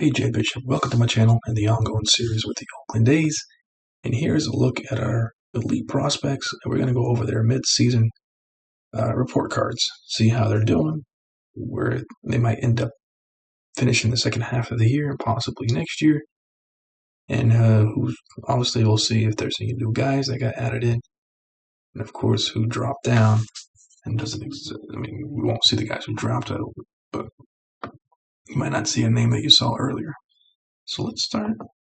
Hey Jay Bishop, welcome to my channel and the ongoing series with the Oakland A's. And here's a look at our elite prospects. And we're going to go over their mid-season report cards, see how they're doing, where they might end up finishing the second half of the year, possibly next year. And who's obviously we'll see if there's any new guys that got added in, and of course who dropped down and doesn't exist. I mean, we won't see the guys who dropped out, but you might not see a name that you saw earlier. So let's start.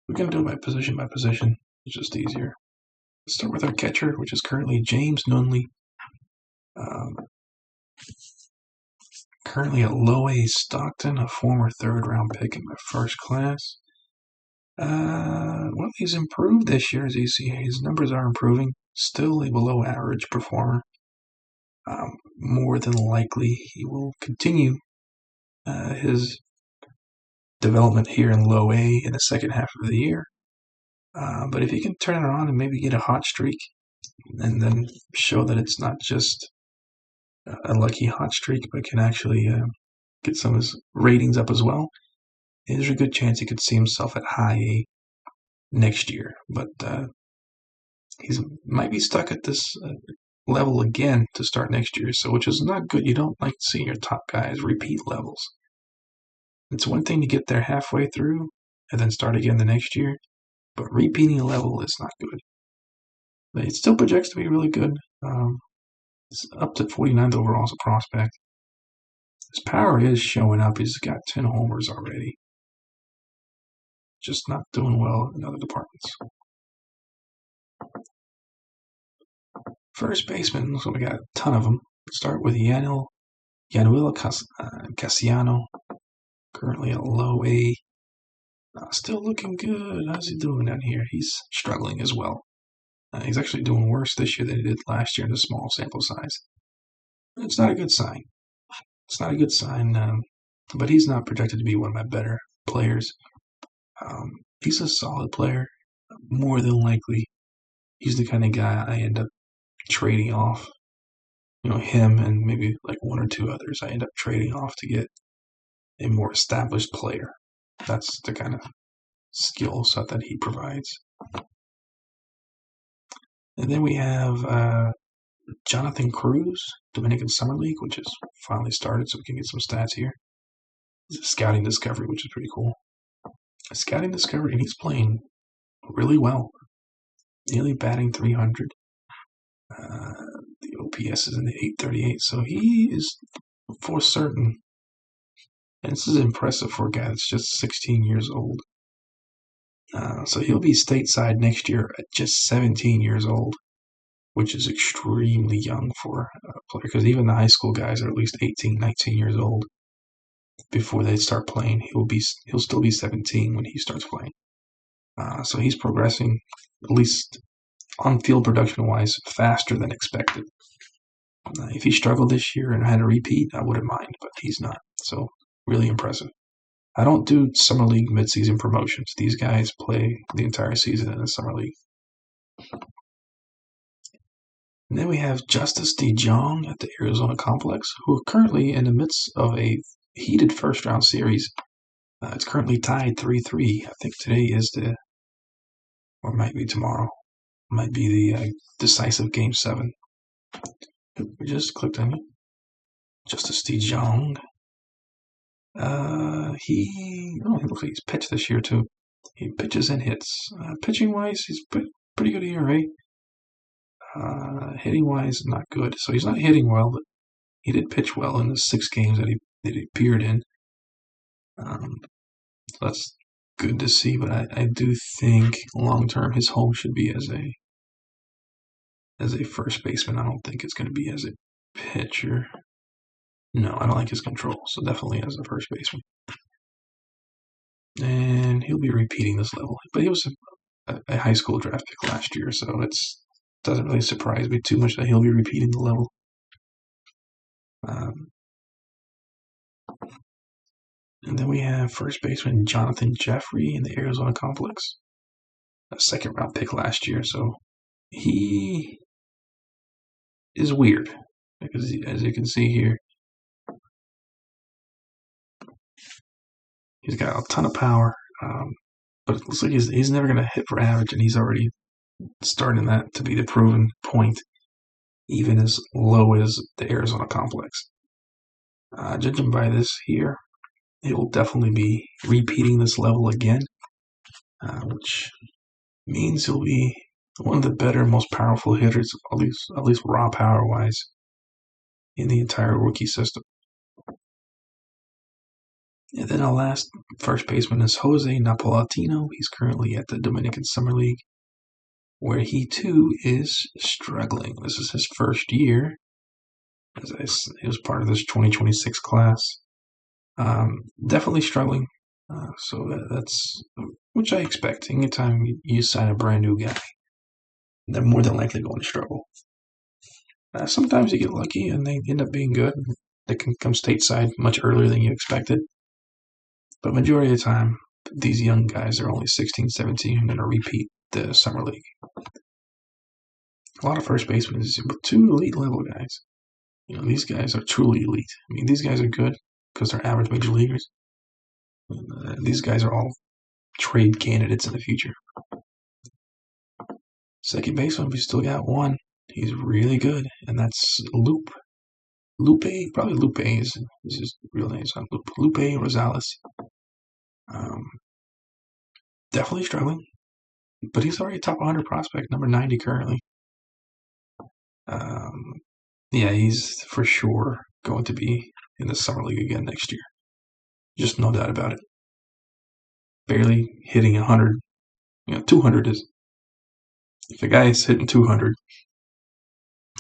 We're going to do it by position. It's just easier. Let's start with our catcher, which is currently James Nunley. Currently at low A Stockton, a former third-round pick in my first class. Well, he's improved this year, as you see. His numbers are improving. Still a below-average performer. More than likely, he will continue his development here in low A in the second half of the year. But if he can turn it on and maybe get a hot streak and then show that it's not just a lucky hot streak, but can actually get some of his ratings up as well, there's a good chance he could see himself at high A next year. But he might be stuck at this level again to start next year, so which is not good. You don't like seeing your top guys repeat levels. It's one thing to get there halfway through and then start again the next year, but repeating a level is not good. But it still projects to be really good. It's up to 49th overall as a prospect. His power is showing up. He's got 10 homers already. Just not doing well in other departments. First baseman, so we got a ton of them. Start with Yanuel Casiano, currently at low A. Still looking good. How's he doing down here? He's struggling as well. He's actually doing worse this year than he did last year in a small sample size. It's not a good sign. But he's not projected to be one of my better players. He's a solid player. More than likely, he's the kind of guy I end up trading off. Him and maybe like one or two others I end up trading off to get a more established player. That's the kind of skill set that he provides. And then we have Jonathan Cruz, Dominican Summer League, which has finally started, so we can get some stats here. It's a scouting discovery, which is pretty cool. A scouting discovery, and he's playing really well. Nearly batting 300. The OPS is in the 838, so he is for certain. And this is impressive for a guy that's just 16 years old. So he'll be stateside next year at just 17 years old, which is extremely young for a player, because even the high school guys are at least 18, 19 years old before they start playing. He'll still be 17 when he starts playing. So he's progressing, at least on-field production-wise, faster than expected. If he struggled this year and had a repeat, I wouldn't mind, but he's not. So really impressive. I don't do Summer League mid-season promotions. These guys play the entire season in the Summer League. And then we have Justice DeJong at the Arizona Complex, who are currently in the midst of a heated first-round series. It's currently tied 3-3. I think today is or might be tomorrow, might be the decisive Game 7. We just clicked on it. Justice DeJong. He looks like he's pitched this year too. He pitches and hits. Pitching-wise, he's pretty good ERA. Hitting-wise, not good. So he's not hitting well, but he did pitch well in the 6 games that he appeared in. So that's good to see, but I do think long-term his home should be as a first baseman. I don't think it's going to be as a pitcher. No, I don't like his control, so definitely as a first baseman. And he'll be repeating this level. But he was a high school draft pick last year, so it doesn't really surprise me too much that he'll be repeating the level. And then we have first baseman Jonathan Jeffrey in the Arizona Complex. A second-round pick last year, so he is weird. Because as you can see here, He's got a ton of power, but it looks like he's never going to hit for average, and he's already starting that to be the proven point, even as low as the Arizona complex. Judging by this here, it will definitely be repeating this level again, which means he'll be one of the better, most powerful hitters, at least raw power wise, in the entire rookie system. And then our last first baseman is Jose Napolitano. He's currently at the Dominican Summer League, where he too is struggling. This is his first year, as he was part of this 2026 class. Definitely struggling. So that's which I expect. Anytime you sign a brand new guy, they're more than likely going to struggle. Sometimes you get lucky and they end up being good. They can come stateside much earlier than you expected. But majority of the time, these young guys are only 16, 17 and going to repeat the summer league. A lot of first basemen is two elite level guys. These guys are truly elite. I mean, these guys are good because they're average major leaguers. These guys are all trade candidates in the future. Second baseman, we still got one. He's really good, and that's Lupe, probably Lupe is his real name. It's not Lupe. Lupe Rosales. Definitely struggling, but he's already a top 100 prospect, number 90 currently. Yeah, he's for sure going to be in the summer league again next year. Just no doubt about it. Barely hitting 100. 200 is. If a guy is hitting 200,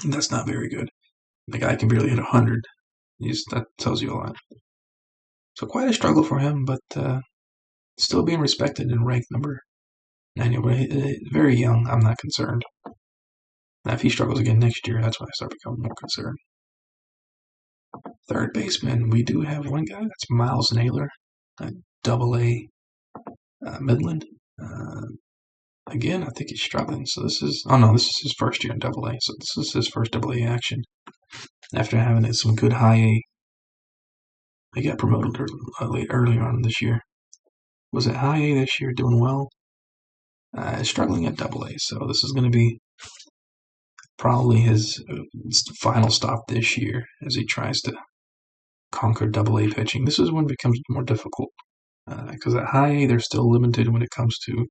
that's not very good. The guy can barely hit 100. That tells you a lot. So quite a struggle for him, but still being respected and ranked number 90. Very young. I'm not concerned. Now, if he struggles again next year, that's when I start becoming more concerned. Third baseman, we do have one guy. That's Miles Naylor, AA Midland. Again, I think he's struggling. So this is his first year in AA. So this is his first AA action. After having some good high A, he got promoted earlier on this year. Was at high A this year, doing well. Struggling at AA. So this is going to be probably his final stop this year as he tries to conquer AA pitching. This is when it becomes more difficult because at high A, they're still limited when it comes to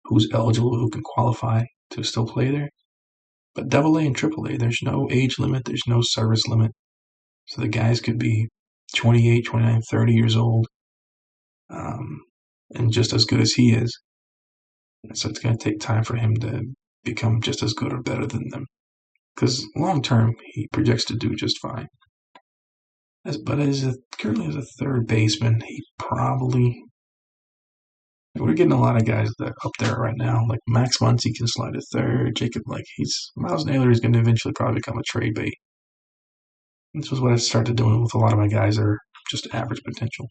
who's eligible, who can qualify to still play there. But AA and AAA, there's no age limit, there's no service limit. So the guys could be 28, 29, 30 years old and just as good as he is. So it's going to take time for him to become just as good or better than them. Because long term, he projects to do just fine. But currently as a third baseman, we're getting a lot of guys that up there right now. Like Max Muncy can slide to third. Miles Naylor is going to eventually probably become a trade bait. This was what I started doing with a lot of my guys that are just average potential.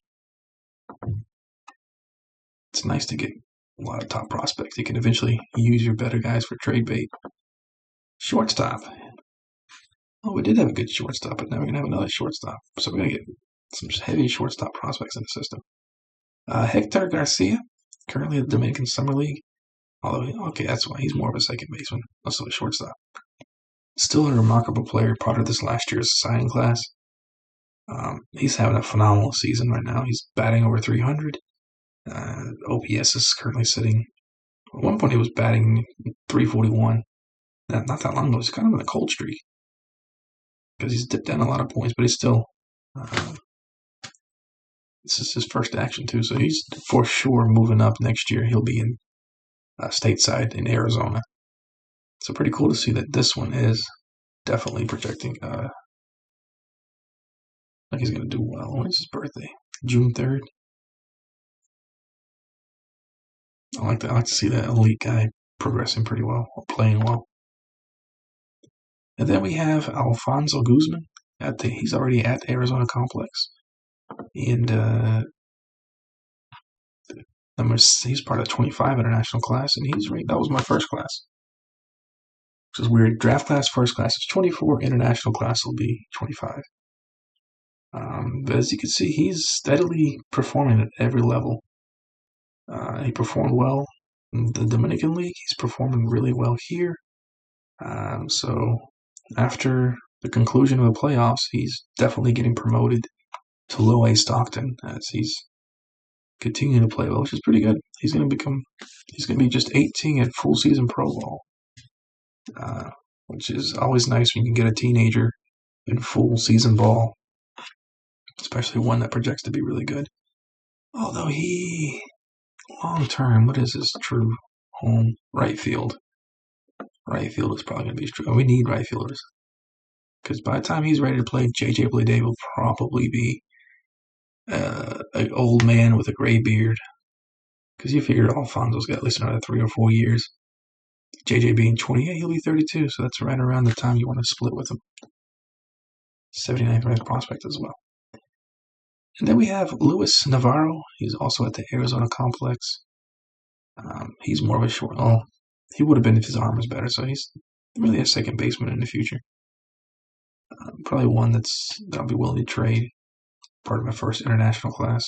It's nice to get a lot of top prospects. You can eventually use your better guys for trade bait. Shortstop. Oh, we did have a good shortstop, but now we're going to have another shortstop. So we're going to get some heavy shortstop prospects in the system. Hector Garcia, currently at the Dominican Summer League. Okay, that's why he's more of a second baseman, less of a shortstop. Still a remarkable player, part of this last year's signing class. He's having a phenomenal season right now. He's batting over 300. OPS is currently sitting. At one point, he was batting 341. Not that long ago. He's kind of in a cold streak because he's dipped down a lot of points, but he's still. This is his first action too, so he's for sure moving up next year. He'll be in stateside in Arizona. So pretty cool to see that this one is definitely projecting. Like he's going to do well. When is his birthday? June 3rd. I like to see that elite guy progressing pretty well or playing well. And then we have Alfonso Guzman. He's already at the Arizona complex. And he's part of the 25 international class, and that was my first class. Which is weird. Draft class, first class is 24. International class will be 25. But as you can see, he's steadily performing at every level. He performed well in the Dominican League. He's performing really well here. So after the conclusion of the playoffs, he's definitely getting promoted to Low A Stockton as he's continuing to play well, which is pretty good. He's going to be just 18 at full season pro ball, which is always nice when you can get a teenager in full season ball, especially one that projects to be really good. Although long term, what is his true home? Right field. Right field is probably going to be his true. We need right fielders. Because by the time he's ready to play, J.J. Bleday will probably be an old man with a gray beard. Because you figure Alfonso's got at least another 3 or 4 years. JJ being 28, he'll be 32, so that's right around the time you want to split with him. 79th ranked prospect as well. And then we have Luis Navarro. He's also at the Arizona Complex. He's more of a short. Oh, he would have been if his arm was better, so he's really a second baseman in the future. Probably one that I'll be willing to trade. Part of my first international class.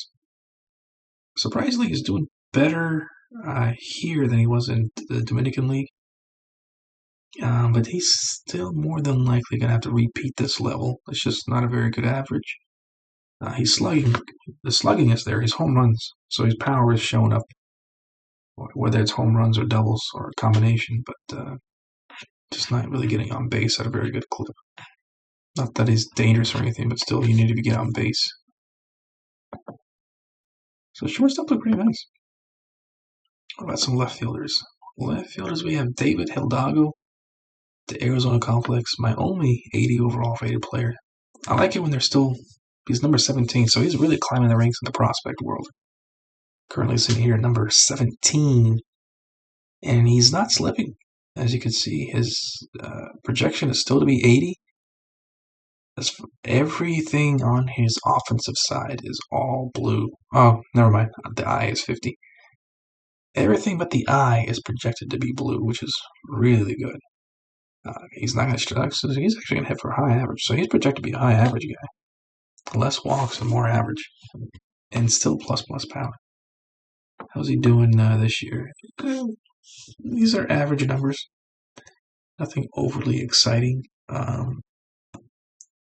Surprisingly, he's doing better here than he was in the Dominican League. But he's still more than likely going to have to repeat this level. It's just not a very good average. He's slugging. The slugging is there. He's home runs. So his power is showing up, whether it's home runs or doubles or a combination, but just not really getting on base at a very good clip. Not that he's dangerous or anything, but still, you need to get on base. So shortstop look pretty nice. What about some left fielders? Left fielders, we have David Hidalgo, the Arizona Complex, my only 80 overall rated player. I like it when he's number 17, so he's really climbing the ranks in the prospect world. Currently sitting here at number 17, and he's not slipping. As you can see, his projection is still to be 80. Everything on his offensive side is all blue. Oh, never mind. The eye is 50. Everything but the eye is projected to be blue, which is really good. He's not going to strike, so he's actually going to hit for a high average. So he's projected to be a high average guy. Less walks and more average. And still plus power. How's he doing this year? These are average numbers. Nothing overly exciting.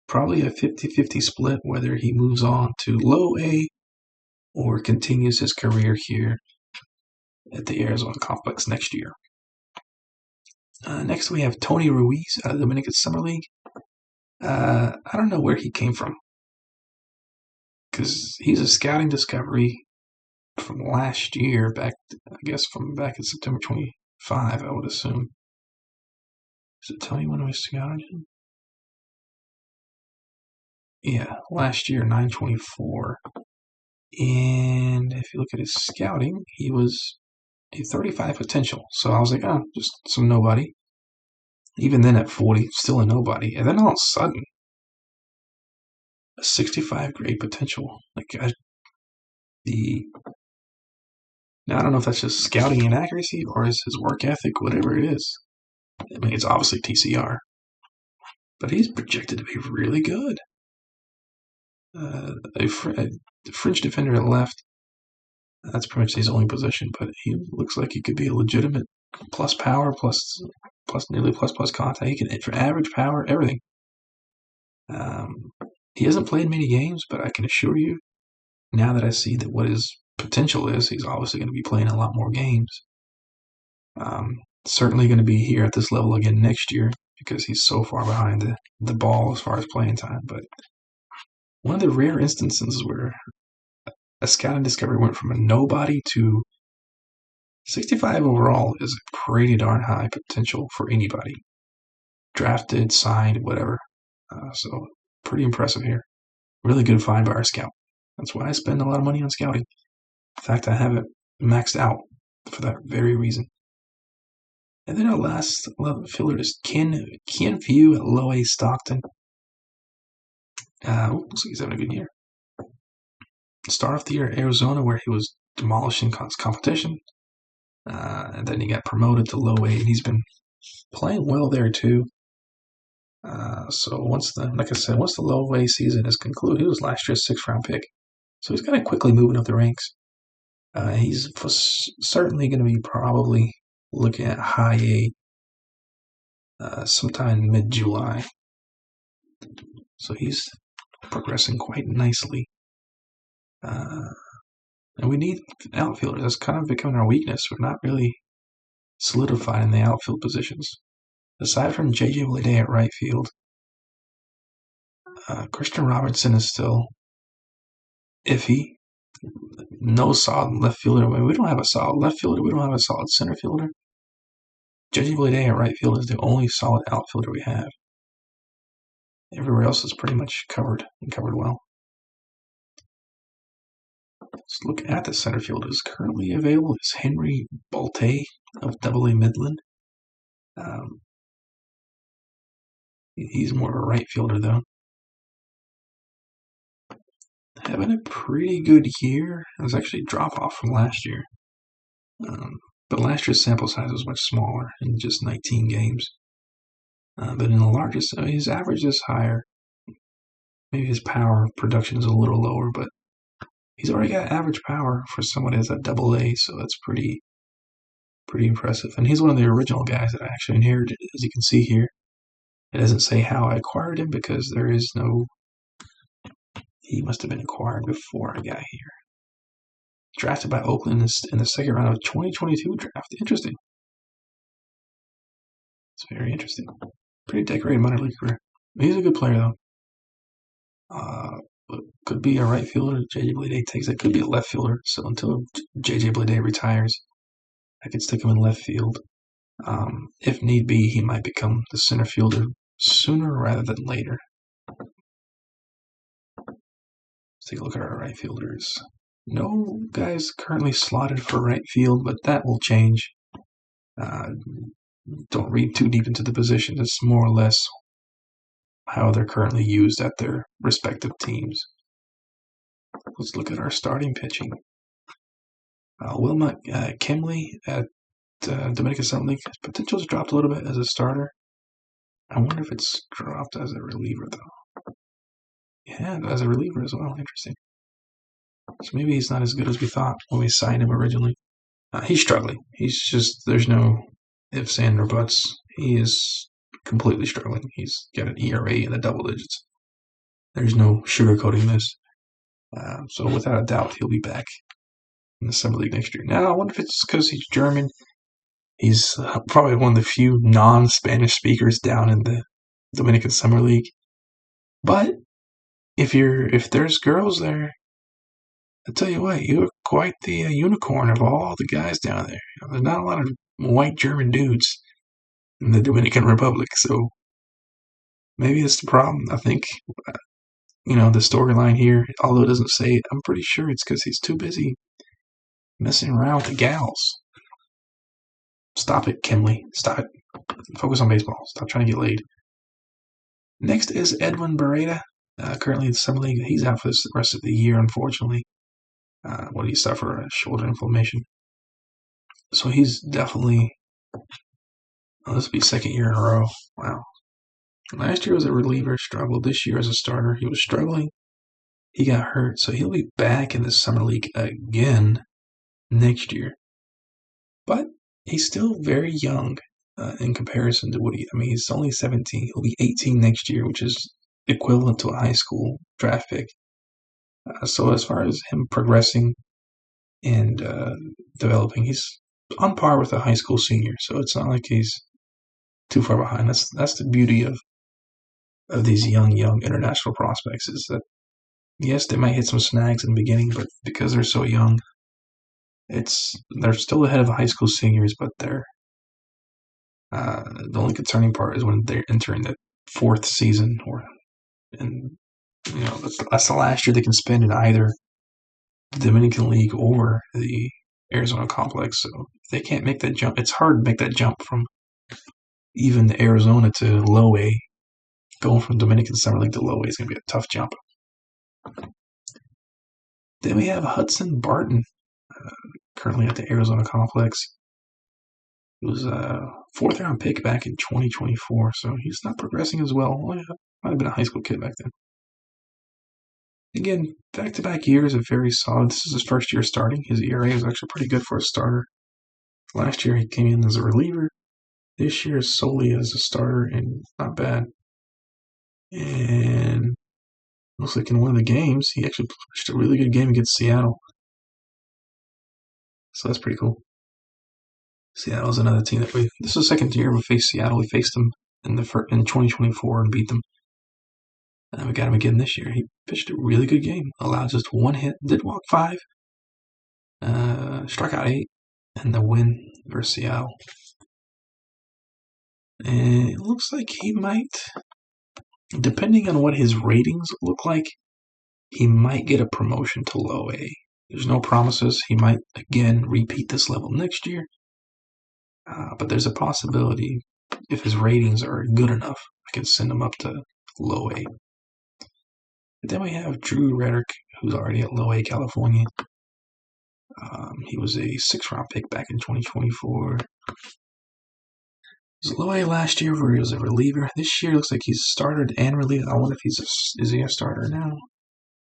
Probably a 50-50 split whether he moves on to Low A or continues his career here at the Arizona Complex next year. Next we have Tony Ruiz out of the Dominican Summer League. I don't know where he came from because he's a scouting discovery from last year, from back in September 25, I would assume. Does it tell you when we scouted him? Yeah, last year, 9/24. And if you look at his scouting, he was a 35 potential. So I was like, just some nobody. Even then at 40, still a nobody. And then all of a sudden, a 65 grade potential. Now I don't know if that's just scouting inaccuracy or is his work ethic, whatever it is. I mean, it's obviously TCR. But he's projected to be really good. A fringe defender at left. That's pretty much his only position, but he looks like he could be a legitimate plus power, plus nearly plus contact. He can hit for average power, everything. He hasn't played many games, but I can assure you, now that I see that what his potential is, he's obviously going to be playing a lot more games. Certainly going to be here at this level again next year because he's so far behind the ball as far as playing time. But one of the rare instances where a scouting discovery went from a nobody to 65 overall is a pretty darn high potential for anybody. Drafted, signed, whatever. So pretty impressive here. Really good find by our scout. That's why I spend a lot of money on scouting. In fact, I have it maxed out for that very reason. And then our last fielder is Ken View at Low A Stockton. Looks like he's having a good year. Start off the year at Arizona where he was demolishing competition. And then he got promoted to Low A, and he's been playing well there too. So like I said, once the low A season is concluded, he was last year's 6th-round pick. So he's kind of quickly moving up the ranks. He's certainly going to be probably looking at high A sometime mid-July. So he's progressing quite nicely. And we need outfielders. That's kind of becoming our weakness. We're not really solidified in the outfield positions. Aside from J.J. Bleday at right field, Christian Robertson is still iffy. No solid left fielder. We don't have a solid left fielder. We don't have a solid center fielder. J.J. Bleday at right field is the only solid outfielder we have. Everywhere else is pretty much covered and covered well. Let's look at the center field. Is currently available is Henry Bolte of AA Midland. He's more of a right fielder, though. Having a pretty good year. It was actually a drop off from last year. But last year's sample size was much smaller in just 19 games. But in the largest, his average is higher. Maybe his power production is a little lower, but he's already got average power for someone that's at AA, so that's pretty impressive. And he's one of the original guys that I actually inherited, as you can see here. It doesn't say how I acquired him because there is no. He must have been acquired before I got here. Drafted by Oakland in the second round of 2022 draft. Interesting. It's very interesting. Pretty decorated minor league career. He's a good player, though. But could be a right fielder. J.J. Bleday takes it. Could be a left fielder. So until J.J. Bleday retires, I could stick him in left field. If need be, he might become the center fielder sooner rather than later. Let's take a look at our right fielders. No guys currently slotted for right field, but that will change. Don't read too deep into the position. It's more or less how they're currently used at their respective teams. Let's look at our starting pitching. Wilmot Kimley at Dominican Summer League. His potential's dropped a little bit as a starter. I wonder if it's dropped as a reliever, though. Yeah, as a reliever as well. Interesting. So maybe he's not as good as we thought when we signed him originally. He's struggling. He's just, there's no ifs, ands, or buts. He is completely struggling. He's got an ERA in the double digits. There's no sugarcoating this. So without a doubt, he'll be back in the Summer League next year. Now, I wonder if it's because he's German. He's probably one of the few non-Spanish speakers down in the Dominican Summer League. But if there's girls there, I tell you what, you're quite the unicorn of all the guys down there. There's not a lot of white German dudes in the Dominican Republic, so maybe that's the problem. I think, the storyline here, although it doesn't say it, I'm pretty sure it's because he's too busy messing around with the gals. Stop it, Kimley. Stop it. Focus on baseball. Stop trying to get laid. Next is Edwin Barreda. Currently in the Summer League. He's out for the rest of the year, unfortunately. What did he suffer? A shoulder inflammation. So he's definitely. This will be second year in a row. Wow. Last year was a reliever, struggled. This year as a starter, he was struggling. He got hurt, so he'll be back in the Summer League again next year. But he's still very young in comparison to he's only 17. He'll be 18 next year, which is equivalent to a high school draft pick. So as far as him progressing and developing, he's on par with a high school senior. So it's not like he's too far behind. That's the beauty of these young international prospects is that, yes, they might hit some snags in the beginning, but because they're so young, they're still ahead of the high school seniors, but they're the only concerning part is when they're entering the fourth season, that's the last year they can spend in either the Dominican League or the Arizona complex. So if they can't make that jump, it's hard to make that jump from even Arizona to low A. Going from Dominican Summer League to low A is going to be a tough jump. Then we have Hudson Barton, currently at the Arizona complex. He was fourth round pick back in 2024, so he's not progressing as well. Well, yeah, might have been a high school kid back then. Again, back-to-back years of very solid. This is his first year starting. His ERA is actually pretty good for a starter. Last year he came in as a reliever. This year solely as a starter, and not bad. And looks like in one of the games he actually pitched a really good game against Seattle. So that's pretty cool. Seattle's another team that this is the second year we faced Seattle. We faced them in 2024 and beat them. And we got him again this year. He pitched a really good game. Allowed just one hit. Did walk 5. Struck out 8. And the win versus Seattle. And it looks like he might, depending on what his ratings look like, he might get a promotion to low A. There's no promises. He might, again, repeat this level next year. But there's a possibility, if his ratings are good enough, I can send him up to low A. But then we have Drew Reddick, who's already at low A California. He was a 6th round pick back in 2024. He was low A last year where he was a reliever. This year looks like he's started and reliever. I wonder if is he a starter now?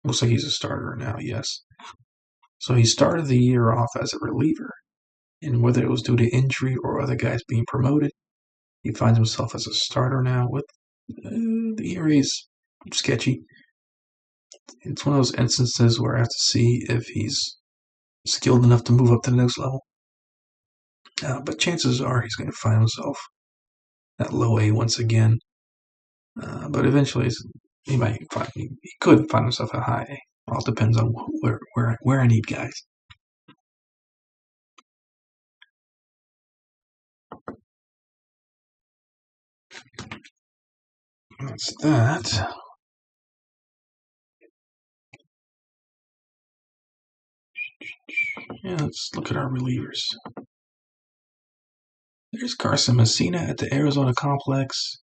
Looks like he's a starter now, yes. So he started the year off as a reliever. And whether it was due to injury or other guys being promoted, he finds himself as a starter now with the ERA's sketchy. It's one of those instances where I have to see if he's skilled enough to move up to the next level. But chances are he's going to find himself at low A once again. But eventually he could find himself at high A. All depends on where I need guys. That's that. Yeah, let's look at our relievers. There's Carson Messina at the Arizona Complex.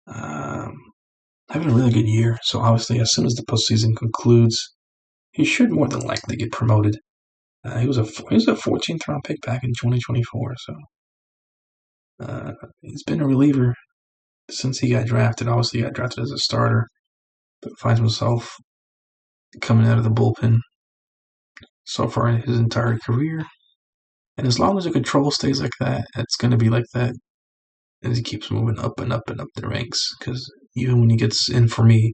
Having a really good year, so obviously as soon as the postseason concludes, he should more than likely get promoted. He was a 14th round pick back in 2024, so he's been a reliever since he got drafted. Obviously, he got drafted as a starter, but finds himself coming out of the bullpen so far in his entire career. And as long as the control stays like that, it's going to be like that as he keeps moving up and up and up the ranks. Because even when he gets in for me,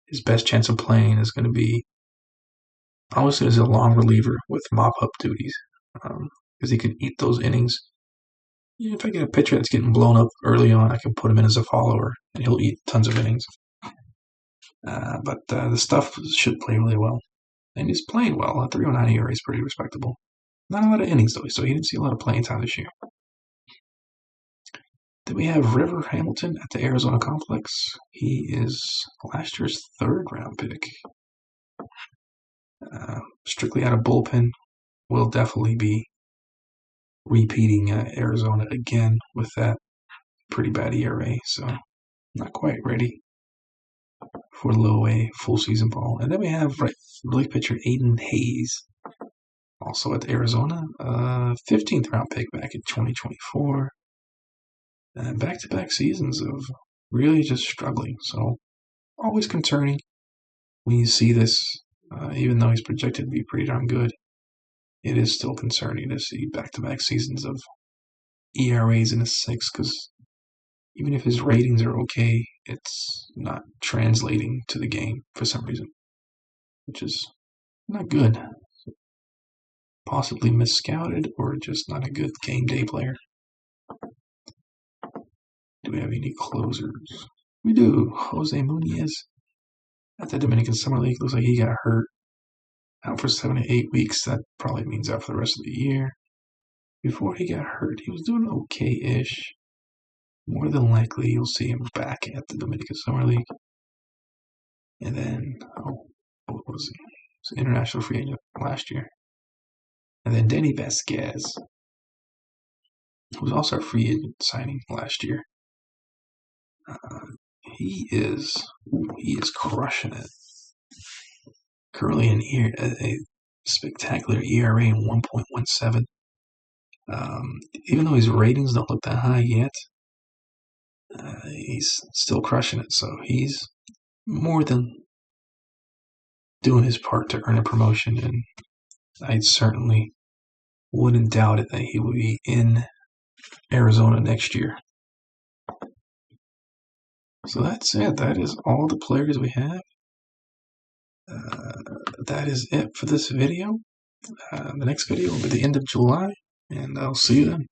his best chance of playing is going to be obviously as a long reliever with mop-up duties, because he can eat those innings. If I get a pitcher that's getting blown up early on, I can put him in as a follower, and he'll eat tons of innings. But the stuff should play really well. And he's playing well. A 3.09 ERA is pretty respectable. Not a lot of innings, though, so he didn't see a lot of playing time this year. Then we have River Hamilton at the Arizona Complex. He is last year's 3rd round pick. Strictly out of bullpen. Will definitely be repeating Arizona again with that pretty bad ERA, so not quite ready for low A full season ball. And then we have relief pitcher Aiden Hayes, also at Arizona, 15th round pick back in 2024. And back-to-back seasons of really just struggling, so always concerning when you see this. Even though he's projected to be pretty darn good, it is still concerning to see back-to-back seasons of ERAs in the 6, because even if his ratings are okay, it's not translating to the game for some reason, which is not good. Possibly mis-scouted or just not a good game day player. Do we have any closers? We do. Jose Munoz at the Dominican Summer League. Looks like he got hurt. Out for 7 to 8 weeks. That probably means out for the rest of the year. Before he got hurt, he was doing okay-ish. More than likely, you'll see him back at the Dominican Summer League. And then, what was he? He was an international free agent last year. And then Denny Vasquez, who was also a free agent signing last year. He is crushing it. Currently a spectacular ERA in 1.17. Even though his ratings don't look that high yet, he's still crushing it. So he's more than doing his part to earn a promotion, and I certainly wouldn't doubt it that he will be in Arizona next year. So that's it. That is all the players we have. That is it for this video. The next video will be the end of July, and I'll see you then.